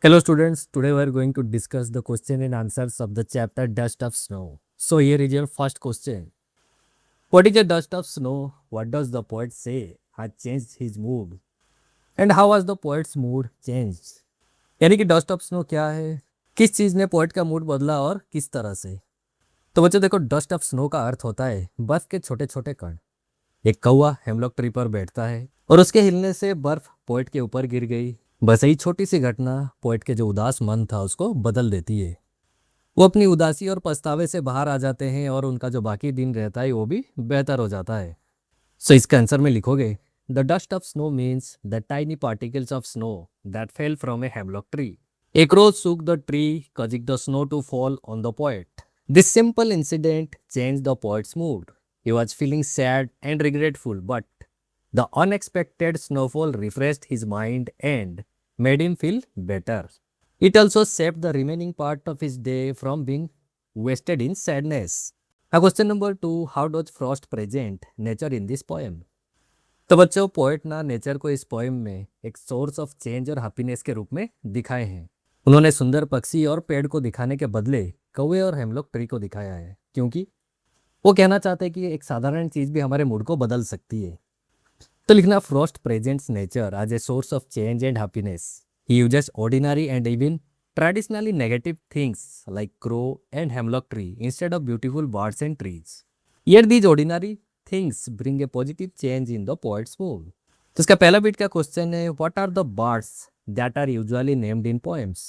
Hello students, today we are going to discuss the question and answers of the chapter Dust of Snow. So here is your first question. What is the dust of snow? What does the poet say had changed his mood? And how was the poet's mood changed? यानी कि dust of snow क्या है, किस चीज़ ने poet का mood बदला और किस तरह से। तो बच्चों देखो, डस्ट ऑफ स्नो का अर्थ होता है बर्फ के छोटे छोटे कण। एक कौवा हेमलॉक ट्री पर बैठता है और उसके हिलने से बर्फ पोएट के ऊपर गिर गई। बस यही छोटी सी घटना पोएट के जो उदास मन था उसको बदल देती है। वो अपनी उदासी और पछतावे से बाहर आ जाते हैं और उनका जो बाकी दिन रहता है वो भी बेहतर हो जाता है। सो इसका आंसर में लिखोगे, the dust of snow means the tiny particles of snow that fell from a hemlock tree. एक रोज shook the tree, causing the snow to fall on the poet. This simple incident changed the poet's mood. He was feeling sad and regretful, but the unexpected snowfall refreshed his mind and made him feel better. It also saved the remaining part of his day from being wasted in sadness. Now, question number 2, how does Frost present nature in this poem? तो बच्चों, poet ना nature को इस poem में एक source of change और happiness के रूप में दिखाए हैं। उन्होंने सुंदर पक्षी और पेड़ को दिखाने के बदले कौवे और हेमलॉक ट्री को दिखाया है, क्योंकि वो कहना चाहते हैं कि एक साधारण चीज भी हमारे मूड को बदल सकती है। तो लिखना, Frost presents nature as a source of change and happiness. He uses ordinary and even traditionally negative things like crow and hemlock tree instead of beautiful birds and trees. Yet these ordinary things bring a positive change in the poet's mood. तो इसका पहला beat का question है, what are the birds that are usually named in poems?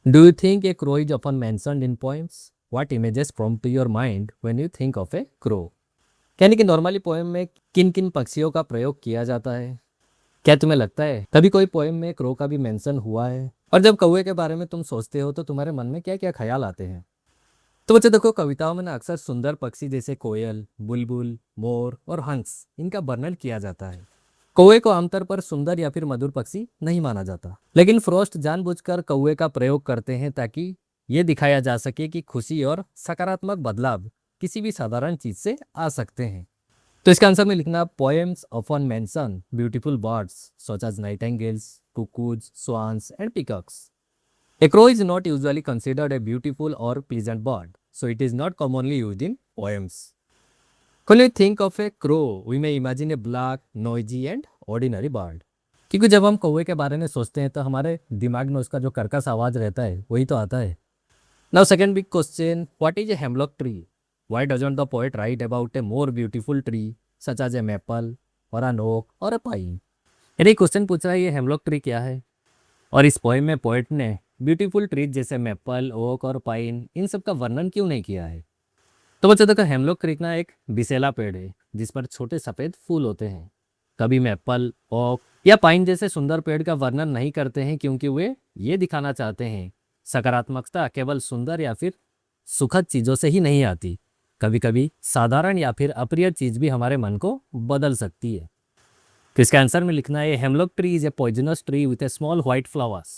Do you think a crow is often mentioned in poems? What images prompt to your mind when you think of a crow? यानी कि normally poem में किन किन पक्षियों का प्रयोग किया जाता है? क्या तुम्हें लगता है कभी कोई पोएम में क्रो का भी मेंशन हुआ है? और जब कौवे के बारे में तुम सोचते हो तो तुम्हारे मन में क्या क्या ख्याल आते हैं? तो बच्चे देखो, कविताओं में ना अक्सर सुंदर पक्षी जैसे कोयल, बुलबुल, मोर और हंस, इनका वर्णन किया जाता है। कौवे को आमतौर पर सुंदर या फिर मधुर पक्षी नहीं माना जाता, लेकिन फ्रॉस्ट जानबूझकर कौवे का प्रयोग करते हैं ताकि ये दिखाया जा सके कि खुशी और सकारात्मक बदलाव किसी भी साधारण चीज से आ सकते हैं। तो इसका आंसर में लिखना, poems often mention beautiful birds such as nightingales, cuckoos, swans and peacocks. A crow is not usually considered a beautiful or pleasant bird, so it is not commonly used in poems. When we think of a crow, we may imagine a black, noisy and ordinary bird. क्योंकि जब हम कौवे के बारे में सोचते हैं तो हमारे दिमाग में उसका जो कर्कश आवाज रहता है वही तो आता है। Now second big question, what is a hemlock tree? Why doesn't the poet write about a more beautiful tree such as a maple or an oak or a pine? यानी क्वेश्चन पूछ रहा है ये हेमलॉक ट्री क्या है, और इस poem में पोएट ने ब्यूटीफुल ट्रीज जैसे मैपल, ओक और पाइन, इन सब का वर्णन क्यों नहीं किया है? तो बच्चों देखो, हेमलॉक ट्री ना एक बिसेला पेड़ है जिस पर छोटे सफ़ेद फूल होते हैं। कभी मैपल, ओक या पाइन जैसे सुंदर पेड़ का वर्णन नहीं करते हैं क्योंकि वे ये दिखाना चाहते हैं सकारात्मकता केवल सुंदर या फिर सुखद चीज़ों से ही नहीं आती। कभी कभी साधारण या फिर अप्रिय चीज़ भी हमारे मन को बदल सकती है। तो इसका आंसर में लिखना है, hemlock tree is a poisonous tree with A small white flowers.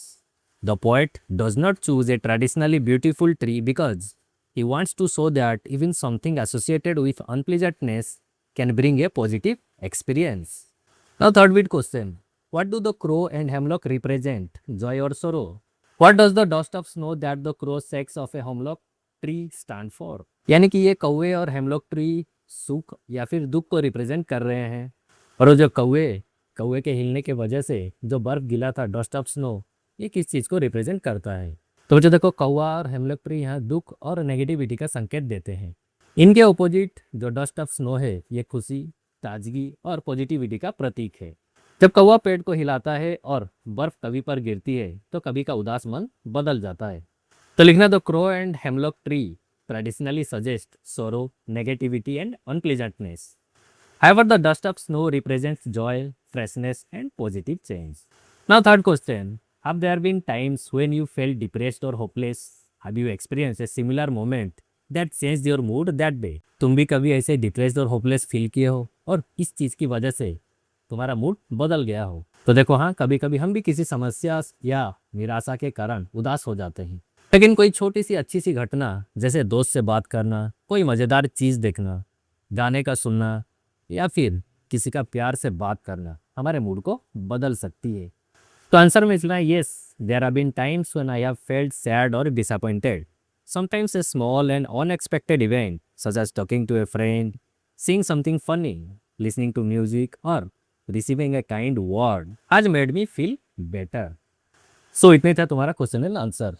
The poet does not choose a traditionally beautiful tree because he wants to show that even something associated with unpleasantness can bring a positive experience. Now, third bit question. What do the crow and hemlock represent? Joy or sorrow? What does the dust of snow that the crow shakes off a hemlock tree stand for? यानी कि ये कौवे और hemlock tree सुख या फिर दुख को रिप्रेजेंट कर रहे हैं, और वो जो कौवे के हिलने के वजह से जो बर्फ गिला था, डस्ट ऑफ स्नो, ये किस चीज़ को रिप्रेजेंट करता है? तो जो देखो, कौवा और हेमलॉक ट्री यहाँ दुख और नेगेटिविटी का संकेत देते हैं। इनके ऑपोजिट जो डस्ट ऑफ स्नो है ये खुशी, ताजगी और पॉजिटिविटी का प्रतीक है। जब कौवा पेड़ को हिलाता है और बर्फ कभी पर गिरती है तो कभी का उदास मन बदल जाता है। तो लिखना, the crow and hemlock tree traditionally suggest sorrow, negativity and unpleasantness. However, the dust of snow represents joy, freshness, and positive change. Now, third question. Have there been times when you felt depressed or hopeless? Have you experienced a similar moment that changed your mood that day? तुम भी कभी ऐसे depressed और hopeless feel किए हो और इस चीज़ की वजह से तुम्हारा मूड बदल गया हो? तो देखो, हाँ, कभी कभी हम भी किसी समस्या या निराशा के कारण उदास हो जाते हैं, लेकिन कोई छोटी सी अच्छी सी घटना जैसे दोस्त से बात करना, कोई मज़ेदार चीज़ देखना, गाने का सुनना या फिर किसी का प्यार से बात करना हमारे मूड को बदल सकती है। तो आंसर में इसलिए yes, there have been times when I have felt sad or disappointed. Sometimes a small and unexpected event, such as talking to a friend, seeing something funny, listening to music, or receiving a kind word, has made me feel better. सो इतने था तुम्हारा question and answer.